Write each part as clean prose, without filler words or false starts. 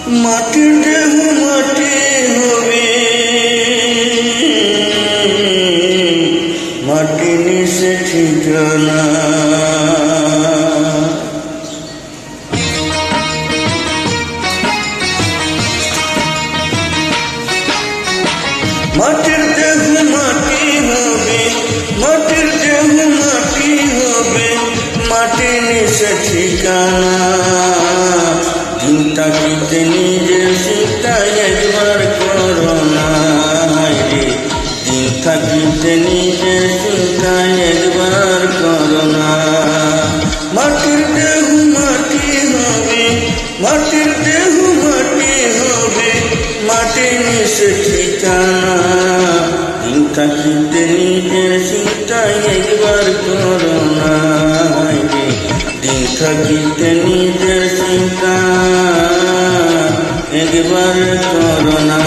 মাটির দেহ মাটি হবে, মাটি নিচে ঠিকানা। মাটির দেহ মাটি হবে, মাটির দেহ মাটি হবে, মাটি নিচে ঠিকানা। দিন থাকিতে নিজের চিন্তা একবার করো না রে, দিন থাকিতে নিজের চিন্তা একবার করো না। মাটির দেহ মাটি হবে, মাটির দেহ মাটি হবে, মাটি নিচে ঠিকানা। দিন থাকিতে নিজের চিন্তা একবার করো না রে, দিন থাকিতে নিজের চিন্তা একবার করো না।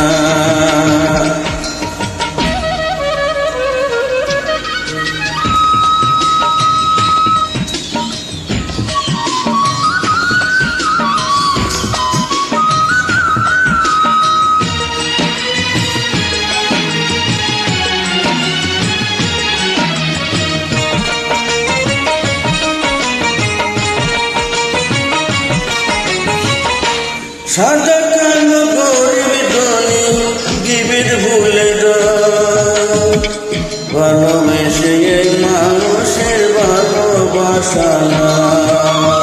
সাদা কালো গরিব ধনী জীবের ভুলে দাও, ভালোবেসে এই মানুষের ভালোবাসা নাও।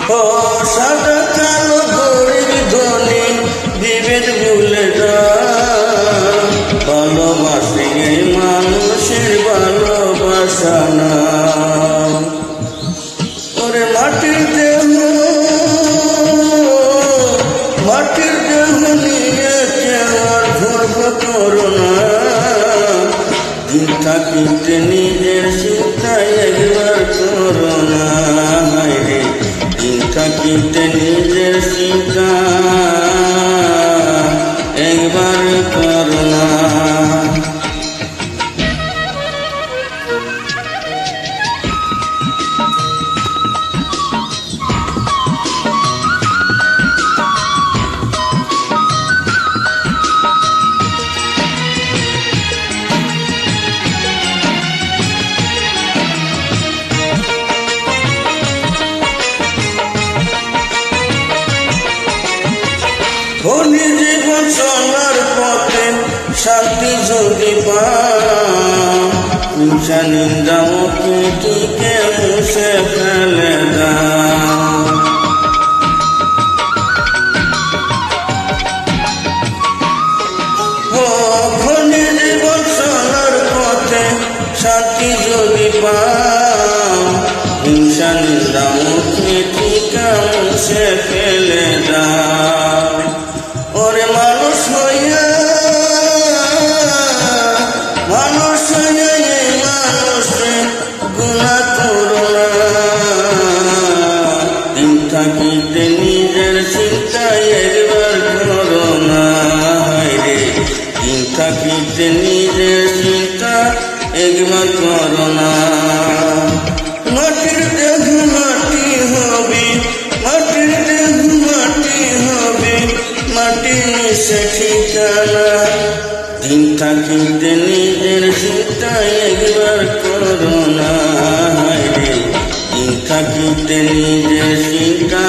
ও সাদা কালো গরিব ধনী জীবের ভুলে দাও, ভালোবাসে এই মানুষের ভালোবাসা নাও। মাটির দেহ, মাটির দেহ নিয়ে কেনার গর্ব করো না। দিন থাকিতে নিজের চিন্তা একবার করো না রে, দিন থাকিতে নিজের চিন্তা একবার করো না। ধনী জীবন চলার পথে শান্তি যদি পাও, হিংসা নিন্দা মুখটিকে মুছে ফেলে দাও। ও ধনী জীবন চলার পথে শান্তি যদি পাও, হিংসা নিন্দা মুখটিকে মুছে ফেলে দাও। ওরে মানুষ হইয়া, মানুষ হইয়া এই মানুষে গুনাহ করো না। দিন থাকিতে নিজের চিন্তা একবার করো না রে, দিন থাকিতে নিজের চিন্তা একবার করো না। মাটির দেহ মাটি হবে, মাটির দেহ মাটি হবে, মাটি নিচে ঠিকানা। দিন থাকিতে নিজের চিন্তা একবার করো না রে, দিন থাকিতে নিজের চিন্তা